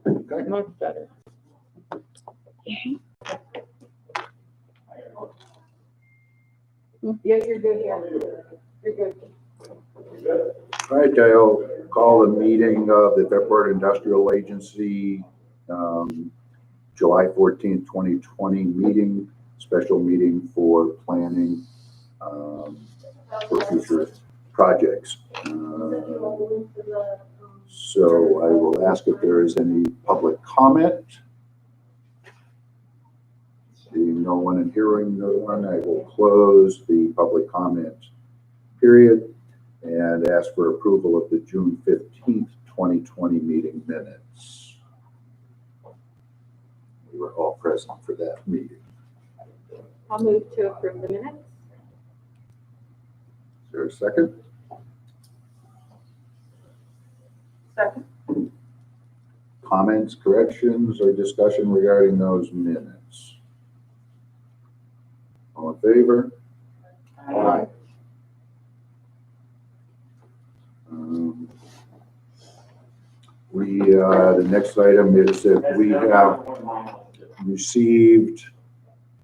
Okay. Much better. Yeah, you're good here. You're good. All right, I'll call the meeting of the Fairport Industrial Agency, July 14th, 2020 meeting, special meeting for planning for future projects. So I will ask if there is any public comment. Seeing no one and hearing no one, I will close the public comment period and ask for approval of the June 15th, 2020 meeting minutes. We were all present for that meeting. I'll move to approve the minutes. Is there a second? Second. Comments, corrections, or discussion regarding those minutes? All in favor? Aye. The next item is that we have received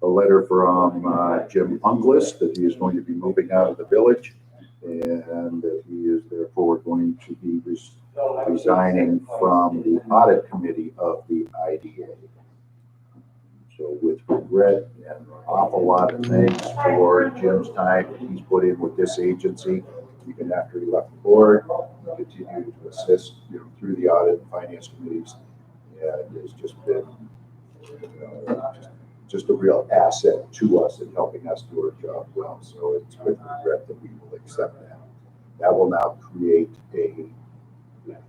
a letter from Jim Unglis that he is going to be moving out of the village and that he is therefore going to be resigning from the audit committee of the IDA. So with regret and an awful lot of thanks for Jim's time that he's put in with this agency, even after he left the board, he continued to assist, through the audit and finance committees, and has just been, just a real asset to us in helping us do our job well. So it's with regret that we will accept that. That will now create a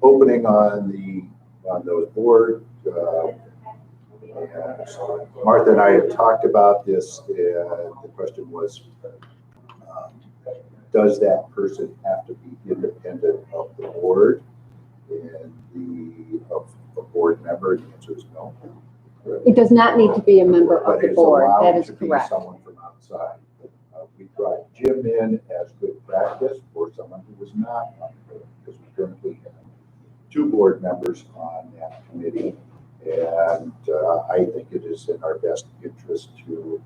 opening on those boards. And so Martha and I had talked about this, and the question was, does that person have to be independent of the board and of a board member? The answer is no. It does not need to be a member of the board. That is correct. Someone from outside. We brought Jim in as good practice for someone who was not on the board, because we currently have 2 board members on that committee. And I think it is in our best interest to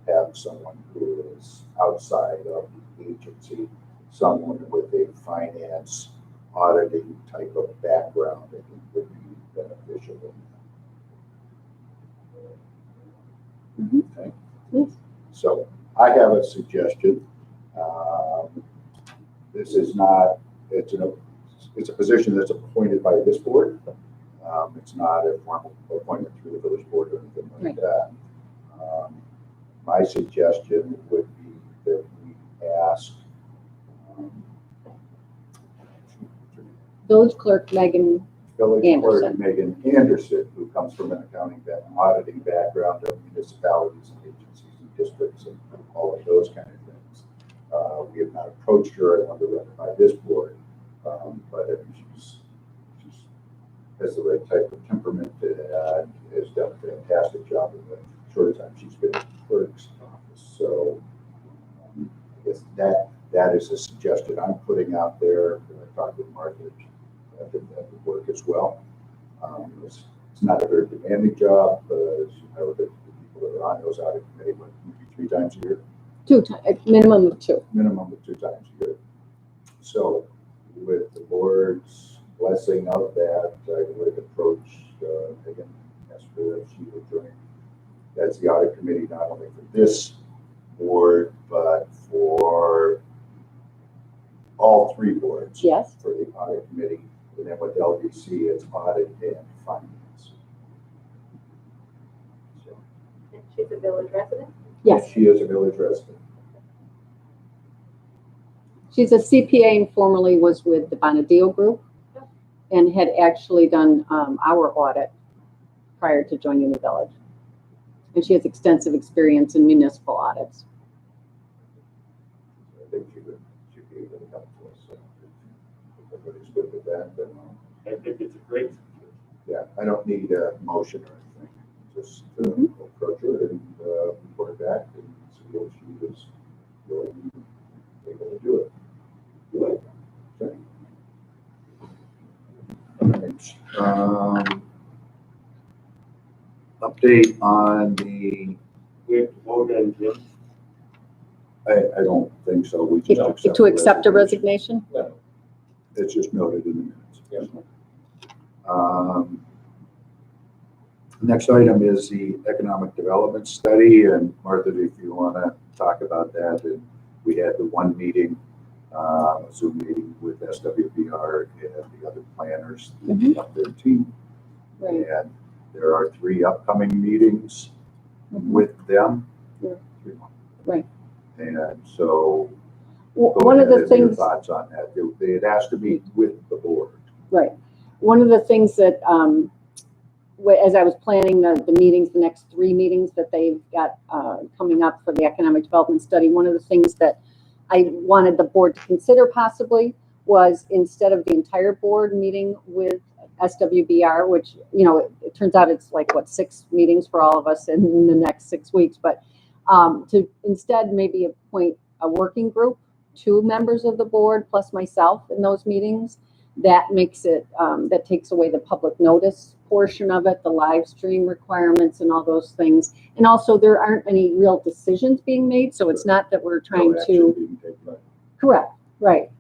have someone who is outside of the agency, someone with a finance auditing type of background. I think would be beneficial. Okay. Yes. So I have a suggestion. This is not, it's a position that's appointed by this board. It's not a formal appointment through the village board or anything like that. My suggestion would be that we ask Village Clerk Megan Anderson. Megan Anderson, who comes from an accounting auditing background of municipalities and agencies and districts and all of those kind of things. We have not approached her. I want to run it by this board, but I mean, she has the right type of temperament and has done a fantastic job in the short time she's been in the clerk's office. So I guess that is a suggestion I'm putting out there. I talked with Martha. I think that would work as well. It's not a very demanding job, but as you know, the people that are on those audit committee would maybe 3 times a year. 2 times, minimum of 2. Minimum of 2 times a year. So with the board's blessing of that, I would approach Megan, ask her if she would join. That's the audit committee, not only for this board, but for all 3 boards. Yes. For the audit committee. And then with LDC, it's audit and finance. So, And she's a village resident? Yes. she is a village resident. She's a CPA and formerly was with the Bonadeo Group and had actually done our audit prior to joining the village. And she has extensive experience in municipal audits. I think she should be able to help us. So if everybody's good with that, then I think it's a great suggestion. yeah, I don't need a motion or anything. Just approach her and report back and see if she is willing and able to do it. Okay. All right. Update on the, We have to vote on Jim. I don't think so. We just accept. To the accept a resignation? It's just noted in the minutes. Next item is the economic development study, and Martha, if you want to talk about that, and we had the one meeting, a Zoom meeting with SWBR and the other planners, up their team. Right. And there are 3 upcoming meetings with them. Yeah. 3 more. Right. And so, One of the your things, thoughts on that? They had asked to meet with the board. right. One of the things that, as I was planning the meetings, the next 3 meetings that they've got coming up for the economic development study, one of the things that I wanted the board to consider possibly was, instead of the entire board meeting with SWBR, which, you know, it turns out it's like, 6 meetings for all of us in the next 6 weeks, but to instead maybe appoint a working group, 2 members of the board plus myself in those meetings. That makes it, that takes away the public notice portion of it, the live stream requirements and all those things. And also, there aren't any real decisions being made, so it's not that we're trying No action to. being taken. Correct, right.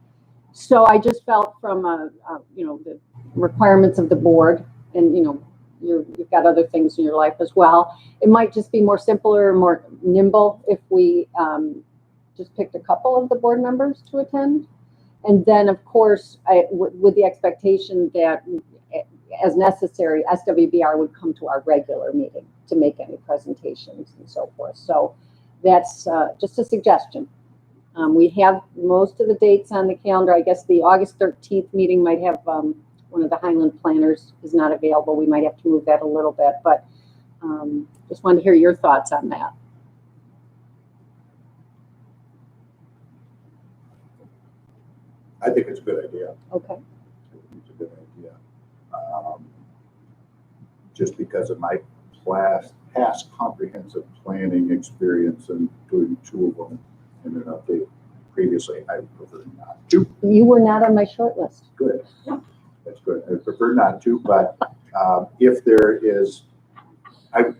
So I just felt from, you know, the requirements of the board, and, you know, you've got other things in your life as well. It might just be more simpler, more nimble if we just picked a couple of the board members to attend. And then, of course, with the expectation that, as necessary, SWBR would come to our regular meeting to make any presentations and so forth. So that's just a suggestion. We have most of the dates on the calendar. I guess the August 13th meeting might have one of the Highland planners is not available. We might have to move that a little bit, but just wanted to hear your thoughts on that. I think it's a good idea. Okay. I think it's a good idea. Just because of my past comprehensive planning experience and doing 2 of them in an update previously, I prefer not to. You were not on my short list. Good. That's good. I prefer not to, but if there is, I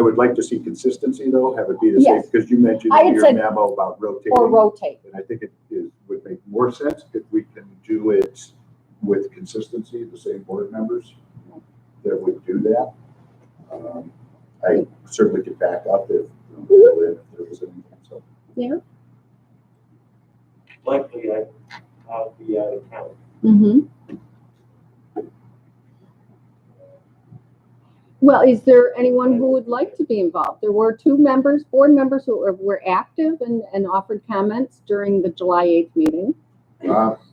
would like to see consistency though, have it be the same, Yes. because you mentioned I in had your said- memo about rotating. Or rotate. And I think would make more sense if we can do it with consistency, the same board members that would do that. I certainly could back up if there was anything. So. Yeah. Likely, I'll be out of town. Mm-hmm. Well, is there anyone who would like to be involved? There were 2 members, board members who were active and offered comments during the July 8th meeting.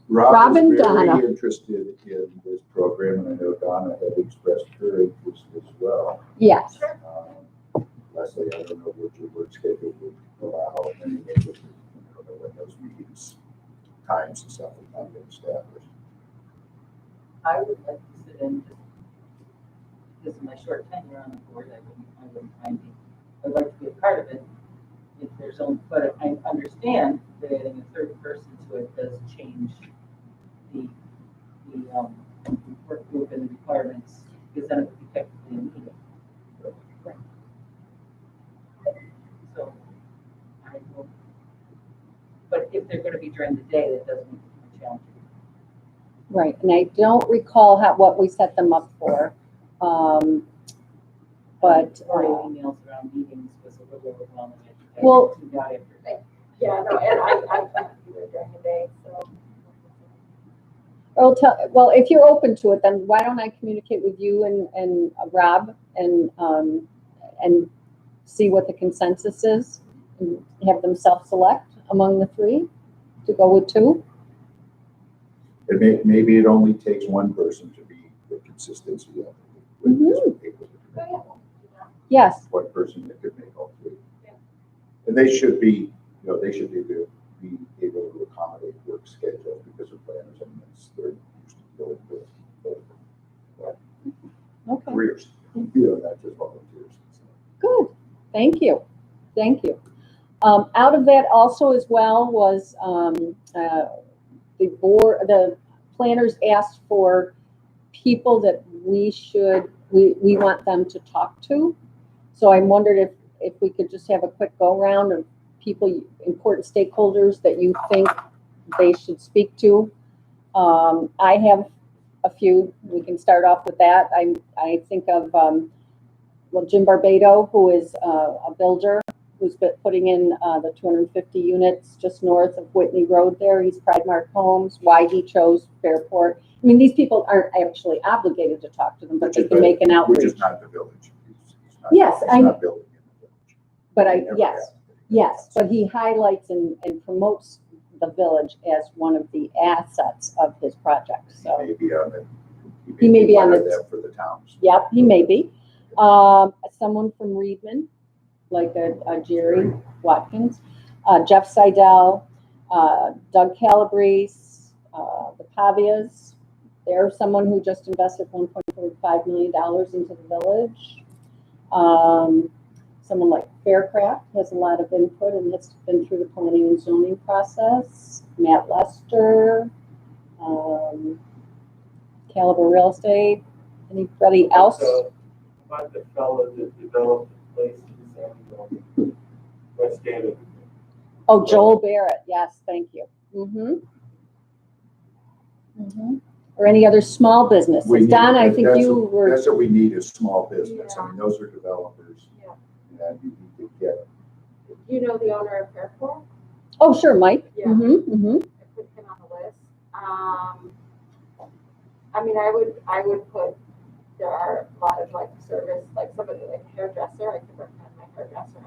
Rob and is very Donna. interested in this program, and I know Donna had expressed her interest as well. Yes. Leslie, I don't know what your work schedule would allow, anyway, but I don't know when those meetings, times and stuff have not been established. I would like to sit in, just because of my short tenure on the board, I wouldn't mind being, I'd like to be a part of it. If there's only, but I understand that adding a 3rd person to it does change the work group and the requirements, because then it would be technically a meeting. So, I will, but if they're going to be during the day, that does make it more challenging. Right. And I don't recall what we set them up for. But emails around meetings was a little overwhelming. Well- Yeah, no, and I can't do it during the day, so. well, if you're open to it, then why don't I communicate with you and Rob and see what the consensus is and have them self-select among the 3 to go with 2? Maybe it only takes one person to be the consistency of it. Yes. One person that could make all 3. Yeah. And they should be, they should be able to accommodate work schedule because of planners and they're used to dealing with careers, not just volunteers. Good. Thank you. Thank you. Out of that also as well was the planners asked for people that we want them to talk to So I wondered if we could just have a quick go around of people, important stakeholders that you think they should speak to. I have a few. We can start off with that. I think of Jim Barbado, who is a builder who's been putting in the 250 units just north of Whitney Road there. He's Pridemark Homes. Why he chose Fairport. I mean, these people aren't actually obligated to talk to them, but they can make an outreach. Which is not the village. He's not, Yes, he's not building in the village. But He never yes, has. yes, but he highlights and promotes the village as one of the assets of his project, so. He may be on the. He may be on one of the- them for the towns. Yep, he may be. Someone from Reedman, like a Jerry Watkins, Jeff Seidel, Doug Calabrese, the Pavias. They're someone who just invested $1.45 million into the village. Someone like Faircraft has a lot of input and has been through the planning and zoning process. Matt Lester, Caliber Real Estate. Anybody else? About the fellow that developed the place in San West Canada. Oh, Joel Barrett. Yes, thank you. Or any other small We businesses? need- Don, I think that's you what- were. That's what we need is small business. I Yeah. mean, those are developers. Yeah. And you need to get, You know the owner of Fairport? Oh, sure, Mike. Yeah. Mhm. I put him on the list. I mean, I would put, there are a lot of like service, like somebody like a hairdresser, I could recommend my hairdresser.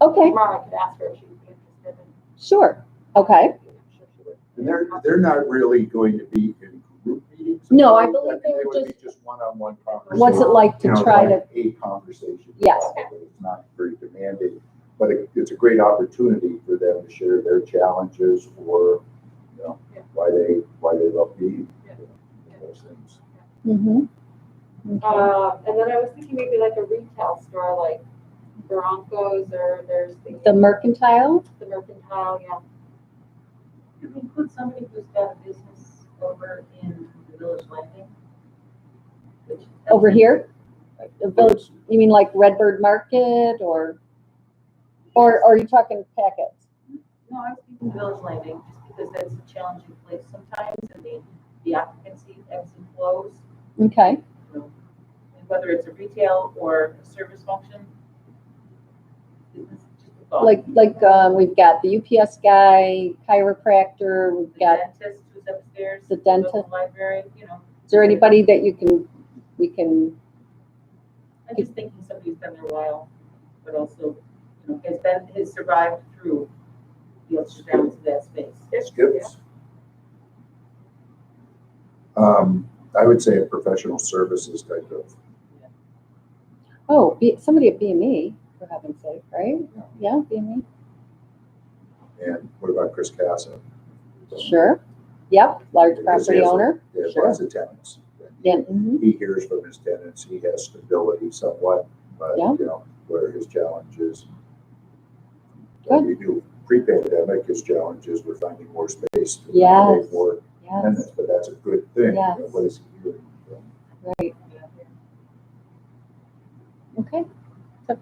Okay, Tomorrow I could ask her if she'd be interested in. sure. Okay. I'm sure she would. and they're not really going to be in group meetings. No, I believe they They were would be just one-on-one conversations. What's it like to You know, try like to? a conversation. Yes. It's not very demanding, but it's a great opportunity for them to share their challenges or, you know, Yeah. why they love being, Yeah. those things. Mhm. Okay. And then I was thinking maybe like a retail store, like Broncos, or there's The Mercantile. the Mercantile, yeah. You can include somebody who's got a business over in the Village Landing. which- Over here? The village, you mean like Redbird Market or are you talking packets? No, I was thinking Village Landing, just because that's a challenging place sometimes, and the occupancy ebbs and flows. Okay. And whether it's a retail or a service function. It's just a thought. Like we've got the UPS guy, chiropractor, we've The got, dentist who's upstairs. the dentist. local Library, Is there anybody that we can, I'm just thinking somebody who's been there a while, but also, has survived through the ups and downs of that space. Skips. I would say a professional services type of, somebody at BME, for heaven's sake, right? Yeah, BME. and what about Chris Casa? Sure. Yep, large Because he property has owner. He has Sure. lots of tenants. Yeah. Mhm. He hears from his tenants, he has stability somewhat, but, Yeah. you know, where his challenge is. Good. We do pre-pandemic, his challenge is we're finding more space to Yes. accommodate more Yes, tenants, but that's a good thing. Yes. What is he hearing? right. Okay. So,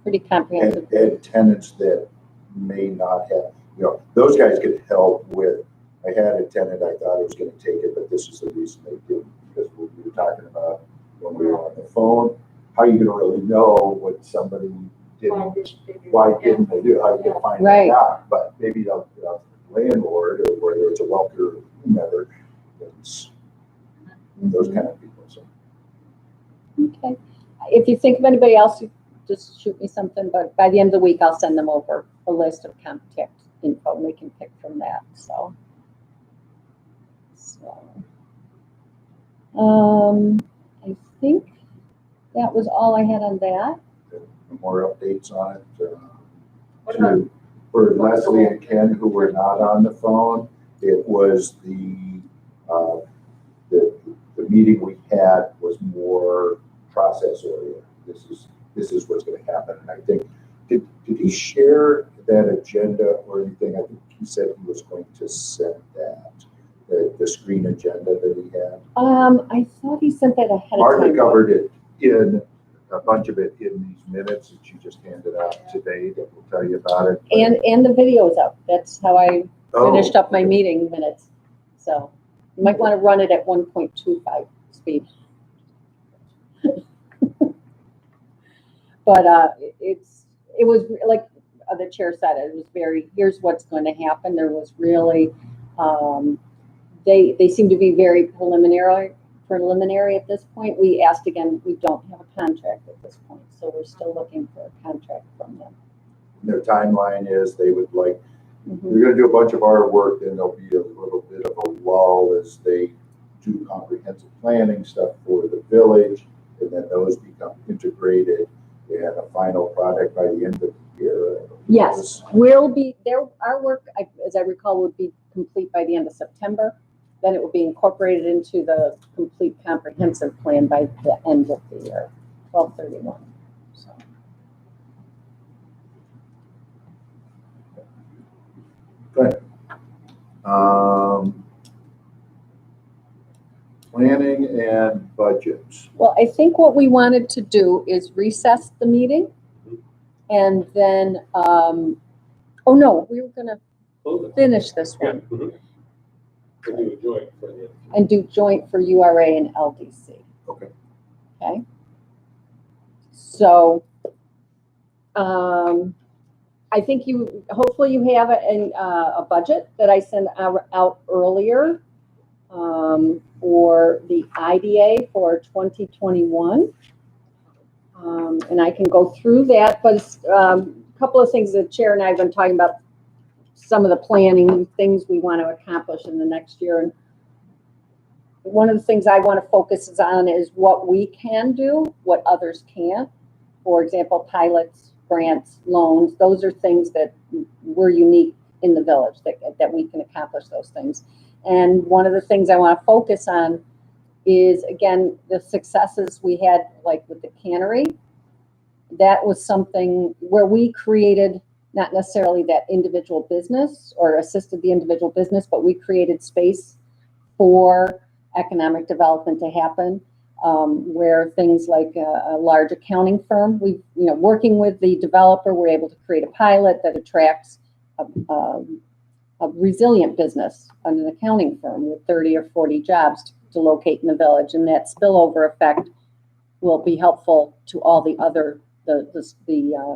pretty comprehensive. And tenants that may not have, you know, those guys could help with, I had a tenant, I thought I was gonna take it, but this is the reason they didn't, because we were talking about when we were on the phone, how you gonna really know what somebody didn't, why didn't they do, it? How you can find Right. that out, but maybe the landlord, or whether it's a welder or whomever, it's those kind of people, so. Okay. If you think of anybody else, you just shoot me something, but by the end of the week, I'll send them over a list of contact info and they can pick from that, so. I think that was all I had on that. More updates on it. What about- For Leslie and Ken, who were not on the phone, it was the meeting we had was more process oriented. This is what's gonna happen, and I think, did he share that agenda or anything? I think he said he was going to send that, the screen agenda that he had. I thought he sent that ahead of Martha time. covered it in a bunch of it in these minutes that you just handed out today that will tell you about it. And the video's up. That's how I Oh, finished up my okay. meeting minutes. So you might want to run it at 1.25 speed. But it was like the chair said, it was very, here's what's going to happen. There was really, they seem to be very preliminary at this point. We asked again, we don't have a contract at this point, so we're still looking for a contract from them. Their timeline is they would like, Mhm. we're gonna do a bunch of our work, then there'll be a little bit of a lull as they do comprehensive planning stuff for the village, and then those become integrated and a final product by the end of the year. Yes, we'll be there. Our work, as I recall, would be complete by the end of September. Then it will be incorporated into the complete comprehensive plan by the end of the year, 12/31. So. Good. Planning and budgets. Well, I think what we wanted to do is recess the meeting, and then, oh no, we were gonna finish this Yeah. one Mhm. We'll do a joint for the. and do joint for URA and LDC. Okay. Okay. So, I think hopefully you have a budget that I sent out earlier for the IDA for 2021. And I can go through that, but a couple of things the chair and I have been talking about, some of the planning things we want to accomplish in the next year. And one of the things I want to focus on is what we can do, what others can't. For example, pilots, grants, loans, those are things that we're unique in the village, that we can accomplish those things. And one of the things I want to focus on is, again, the successes we had, like with the cannery. That was something where we created not necessarily that individual business or assisted the individual business, but we created space for economic development to happen, where things like a large accounting firm, working with the developer, we're able to create a pilot that attracts a resilient business, an accounting firm with 30 or 40 jobs to locate in the village, and that spillover effect will be helpful to all the other the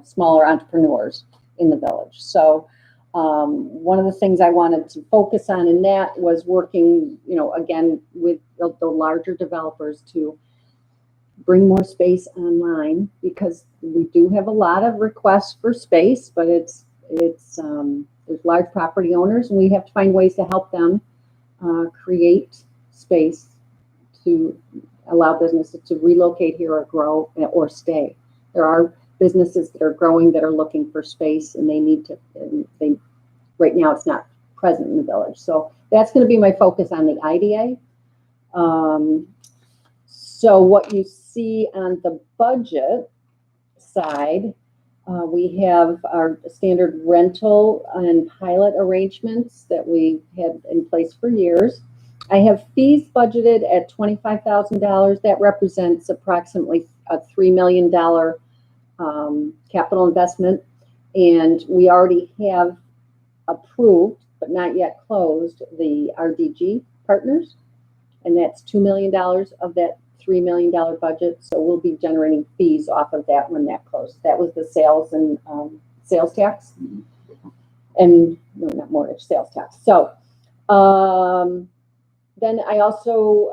smaller entrepreneurs in the village. So one of the things I wanted to focus on in that was working, again, with the larger developers to bring more space online, because we do have a lot of requests for space, but there's large property owners, and we have to find ways to help them create space to allow businesses to relocate here or grow or stay. There are businesses that are growing that are looking for space, and right now it's not present in the village. So that's going to be my focus on the IDA. So what you see on the budget side, we have our standard rental and pilot arrangements that we've had in place for years. I have fees budgeted at $25,000. That represents approximately a $3 million capital investment. And we already have approved, but not yet closed, the RDG partners. And that's $2 million of that $3 million budget. So we'll be generating fees off of that when that closes. That was the sales and sales tax. And no, not mortgage, sales tax. So then I also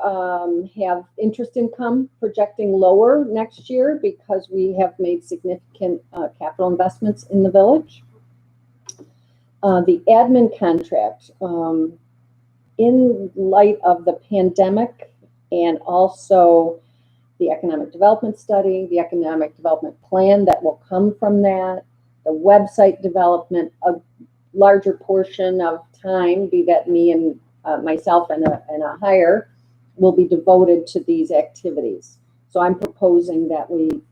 have interest income projecting lower next year because we have made significant capital investments in the village. The admin contract, in light of the pandemic and also the economic development study, the economic development plan that will come from that, the website development, a larger portion of time, be that me and myself and a hire, will be devoted to these activities. So I'm proposing that we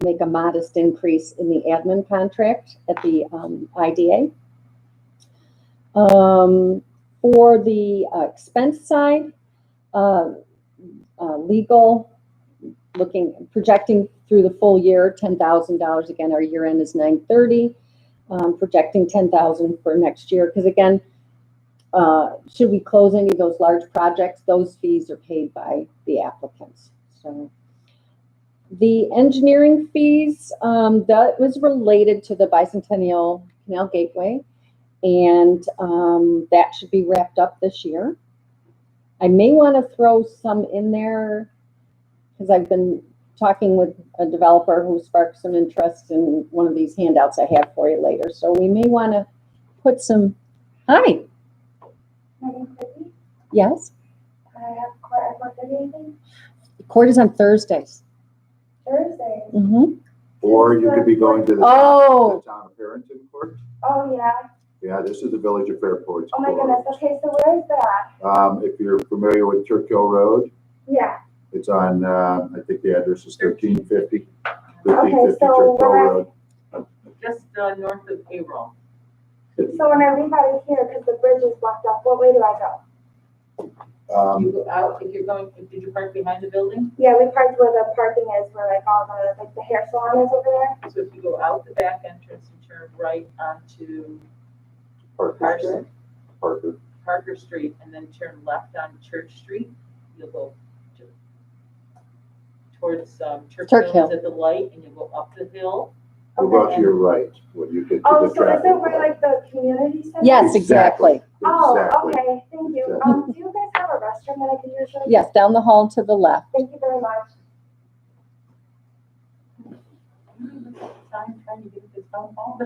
make a modest increase in the admin contract at the IDA. For the expense side, legal, projecting through the full year, $10,000. Again, our year end is 9/30. Projecting 10,000 for next year, because again, should we close any of those large projects, those fees are paid by the applicants. So the engineering fees, that was related to the Bicentennial Canal Gateway, and that should be wrapped up this year. I may want to throw some in there because I've been talking with a developer who sparked some interest in one of these handouts I have for you later. So we may want to put some, hi, yes, I have court, I booked anything? the court is on Thursdays. Thursday. Mm-hmm. Or you could be going to the Oh. town of Barrington Court. Oh, yeah. Yeah, this is the Village of Fairport. Oh, my goodness. Okay, so where is that? If you're familiar with Turkill Road, Yeah. it's on, I think the address is 1350. Okay, so Turkill when Road. Just north of payroll. So when I leave out of here, because the bridge is blocked off, what way do I go? You go out, if you're going, did you park behind the building? Yeah, we parked where the parking is, where like all the, like the hair salon is over there. So if you go out the back entrance and turn right onto Parker. Parker Street and then turn left on Church Street, you'll go towards Turk Turk Hill. Hill at the light, and you go up the hill. Go to your right when you get to Oh, the so is traffic. it where like the community center? Yes, exactly. Oh, Exactly. okay, thank you. Do you guys have a restroom that I can use? really Yes, down the hall to the left. quick? Thank you very much. I'm trying to get this phone call.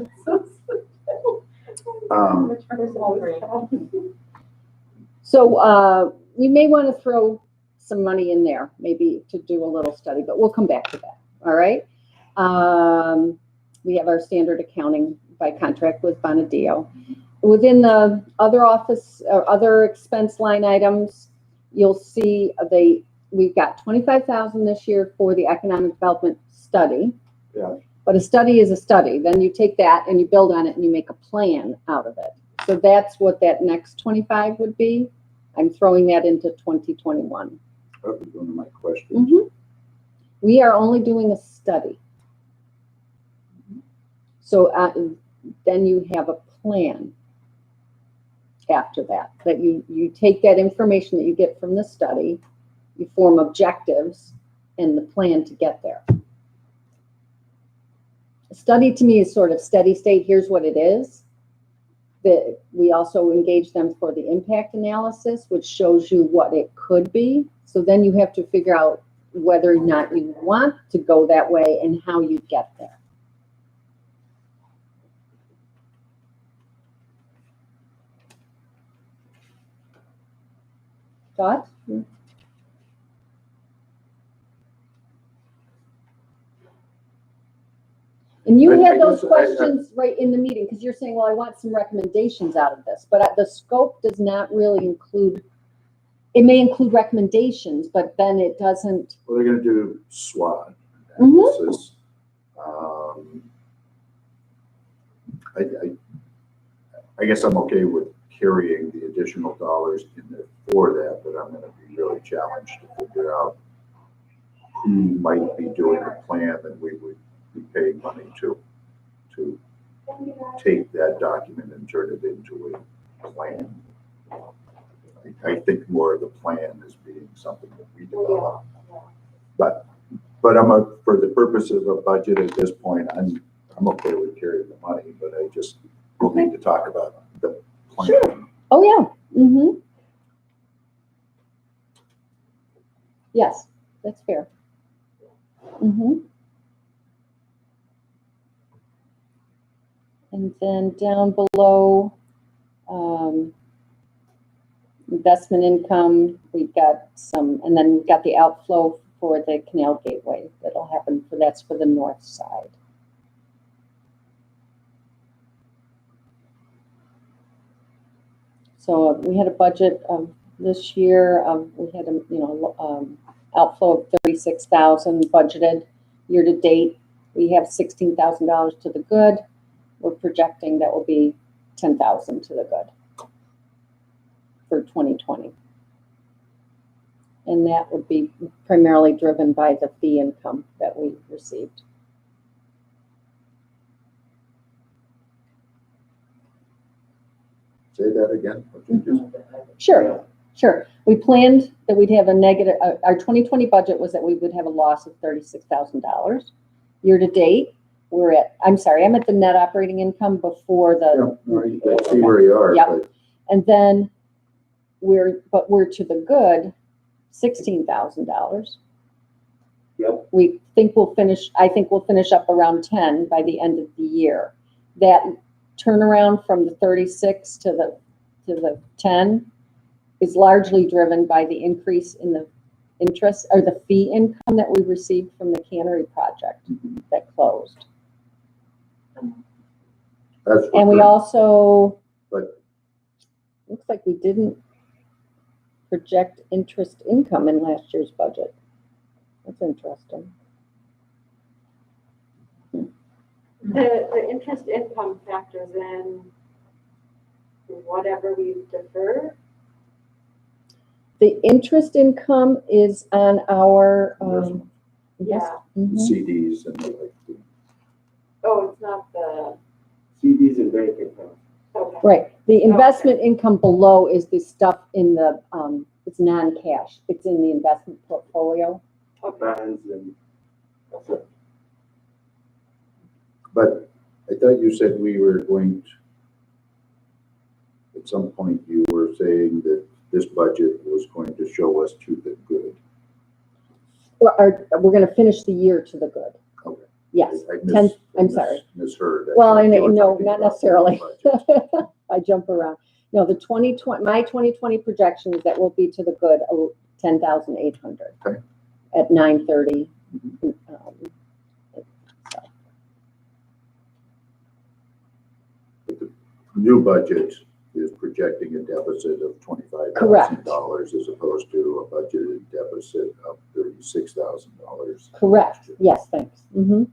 So we may want to throw some money in there, maybe to do a little study, but we'll come back to that. All right. We have our standard accounting by contract with Bonadeo. Within the other office or other expense line items, you'll see we've got 25,000 this year for the economic development study. Yeah. But a study is a study. Then you take that and you build on it and you make a plan out of it. So that's what that next 25 would be. I'm throwing that into 2021. That was one of my questions. Mm-hmm. We are only doing a study. So then you have a plan after that, that you take that information that you get from the study, you form objectives and the plan to get there. A study to me is sort of steady state. Here's what it is. That we also engage them for the impact analysis, which shows you what it could be. So then you have to figure out whether or not you want to go that way and how you get there. Thoughts? And you I had those guess questions right in the meeting, because you're saying, well, I want some recommendations out of this, but the scope does not really include, it may include recommendations, but then it doesn't. Well, they're gonna do SWOT Mhm. analysis. I guess I'm okay with carrying the additional dollars in there for that, but I'm gonna be really challenged to figure out who might be doing a plan that we would be paying money to take that document and turn it into a plan. I think more of the plan is being something that we develop. But for the purpose of a budget at this point, I'm okay with carrying the money, but I just will need to talk about the plan. Sure. Oh, yeah. Mm-hmm. Yes, that's fair. Mm-hmm. And then down below, investment income, we've got some, and then we've got the outflow for the Canal Gateway that'll happen that's for the north side. So we had a budget of this year, we had a, outflow of 36,000 budgeted year to date. We have $16,000 to the good. We're projecting that will be 10,000 to the good for 2020. And that would be primarily driven by the fee income that we received. Say that again. Sure, sure. We planned that we'd have a negative, our 2020 budget was that we would have a loss of $36,000. Year to date, I'm at the net operating income before the. Yeah, I see where you are, Yep. but And then we're to the good, $16,000. Yep. I think we'll finish up around 10 by the end of the year. That turnaround from the 36 to the 10 is largely driven by the increase in the interest or the fee income that we received from the cannery project that closed. that's. And we also, But- looks like we didn't project interest income in last year's budget. That's interesting. The interest income factors in whatever we defer. The interest income is on our, Yeah. Mhm. CDs and like. Oh, it's not the, CDs and bank accounts. okay. Right, the investment income below is the stuff in the, it's non-cash, it's in the investment portfolio. Okay. Bonds and. But I thought you said we were going to, at some point you were saying that this budget was going to show us to the good. We're gonna finish the year to the good. Okay. Yes, I I'm sorry. Misheard. Well, thought you were no, talking not about necessarily. the budget. I jump around. No, the 2020, my 2020 projection is that we'll be to the good, 10,800. Okay. At 9:30. New budget is projecting a deficit of $25,000 as opposed to a budgeted deficit of $36,000. Correct, yes, thanks. Mm-hmm.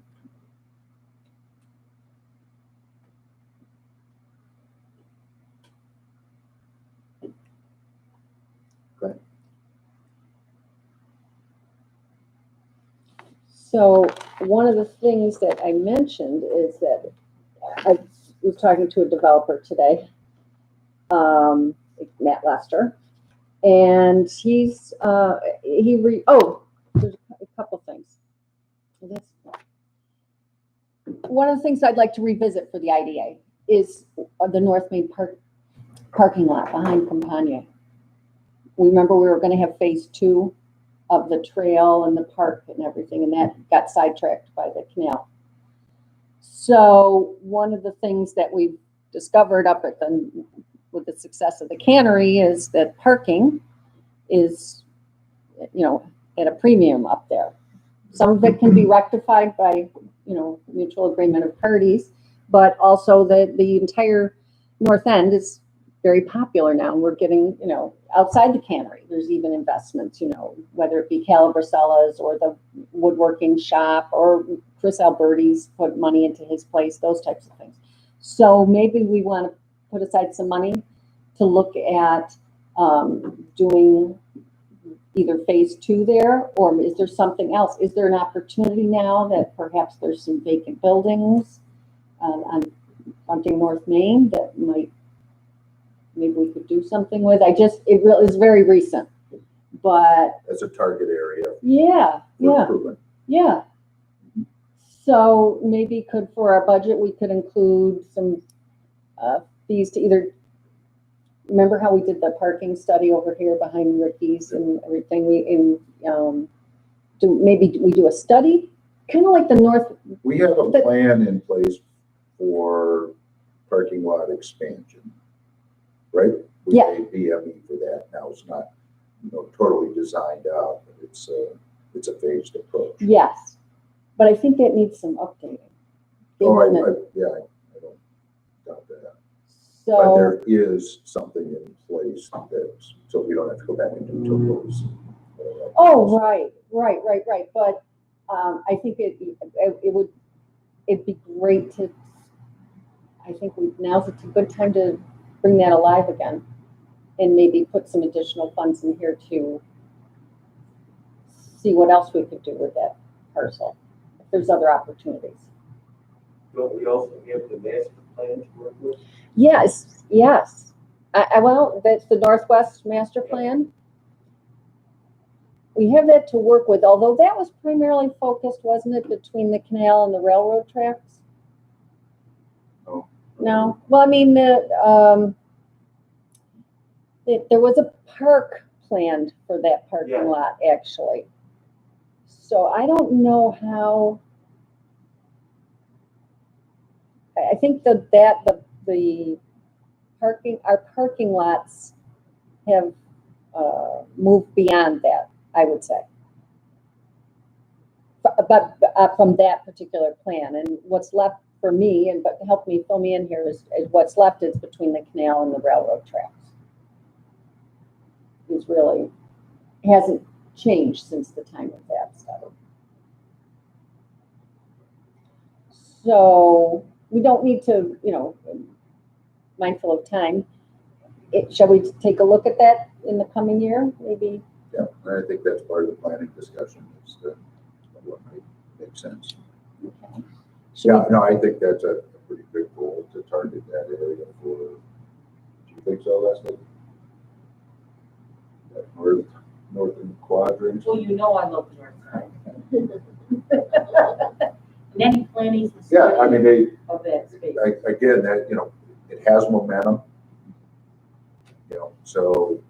Okay. So one of the things that I mentioned is that I was talking to a developer today, Matt Lester, and there's a couple things. One of the things I'd like to revisit for the IDA is the North Main parking lot behind Campagna. Remember we were going to have phase 2 of the trail and the park and everything, and that got sidetracked by the canal. So one of the things that we've discovered with the success of the cannery is that parking is, at a premium up there. Some of it can be rectified by, mutual agreement of parties, but also the entire north end is very popular now. And we're getting, outside the cannery, there's even investments, whether it be Calabricella's or the woodworking shop or Chris Alberti's put money into his place, those types of things. So maybe we want to put aside some money to look at doing either phase 2 there, or is there something else? Is there an opportunity now that perhaps there's some vacant buildings on fronting North Main that maybe we could do something with? It really is very recent, but. As a target area. Yeah, for yeah, improvement. yeah. So maybe for our budget, we could include some fees to either, remember how we did the parking study over here behind Ricky's and everything? Maybe we do a study, kind of like the North. We have a plan in place for parking lot expansion, right? We Yeah. paid BME for that. Now it's not, totally designed out, but it's a phased approach. Yes, but I think that needs some updating. Oh, I Given that- I don't doubt that. But So, there is something in place so we don't have to go back and do totals. oh, right. But I think it'd be great to, I think now's a good time to bring that alive again and maybe put some additional funds in here to see what else we could do with that parcel, if there's other opportunities. Don't we also have the master plan to work with? Yes, yes. Well, that's the Northwest Master Plan. We have that to work with, although that was primarily focused, wasn't it, between the canal and the railroad tracks? No. No, well, I mean, there was a park planned for that parking Yeah. lot, actually. So I don't know how. I think the our parking lots have moved beyond that, I would say. But from that particular plan, and what's left for me, and but help me fill me in here, is what's left is between the canal and the railroad tracks. It's really hasn't changed since the time of that study. So we don't need to, mindful of time. Shall we take a look at that in the coming year, maybe? Yeah, and I think that's part of the planning discussion, is what might make sense. Okay. Yeah, no, I think that's a pretty good goal to target that area for. Do you think so, Leslie? That northern quadrant? Well, you know I love the north side. And any planning. Yeah, I mean, Of that space. again, that, it has momentum. So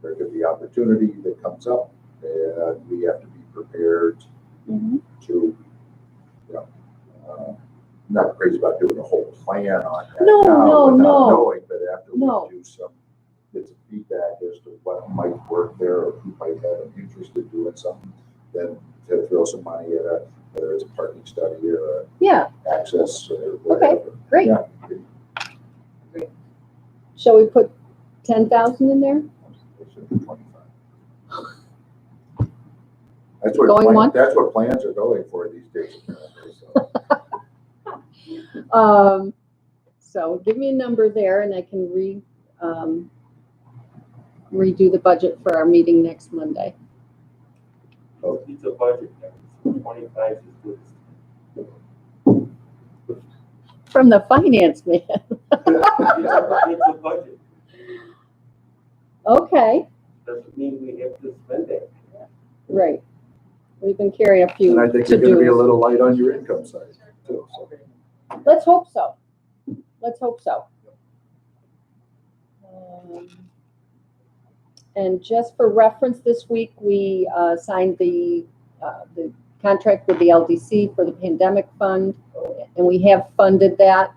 there could be opportunity that comes up, and we have to be prepared Mhm. to, not crazy about doing a whole plan on that No, now no, without no. knowing, but after No. we do some, get some feedback as to what might work there, or who might have an interest in doing something, then to throw some money at whether it's a parking study or Yeah, access or whatever. great. Yeah. Shall we put 10,000 in there? It's 25. That's what Going once? that's what plans are going for these days. Apparently, so. So give me a number there, and I can redo the budget for our meeting next Monday. It's a budget, so 25 is good. From the finance man. It's a budget, Okay, doesn't mean we have to spend it. right. We've been carrying a few And I think you're going to be a to-dos. little light on your income side too. So. Let's hope so. Let's hope so. And just for reference, this week we signed the contract with the LDC for the pandemic fund, and we have funded that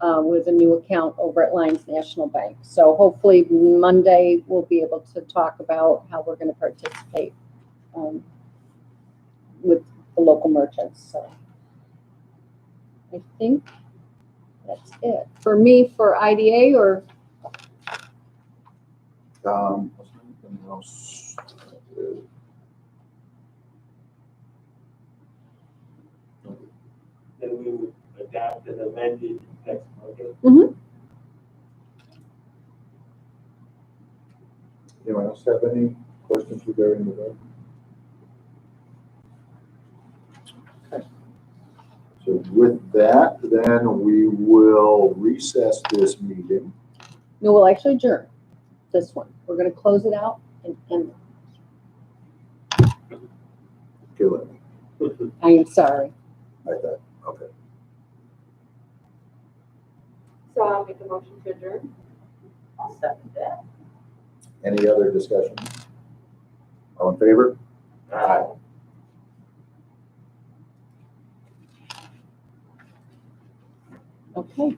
with a new account over at Lions National Bank. So hopefully Monday we'll be able to talk about how we're going to participate with the local merchants. So I think that's it for me for IDA. Or Was there anything else? Then we would adapt and amend it next Monday. Anyone else have any questions regarding the vote? Okay. So with that, then we will recess this meeting. no, we'll actually adjourn this one. We're going to close it out and end. Killing me. I am sorry. I thought, okay. So I'll make a motion to adjourn. I'll second that. Any other discussion? All in favor? Aye. Okay.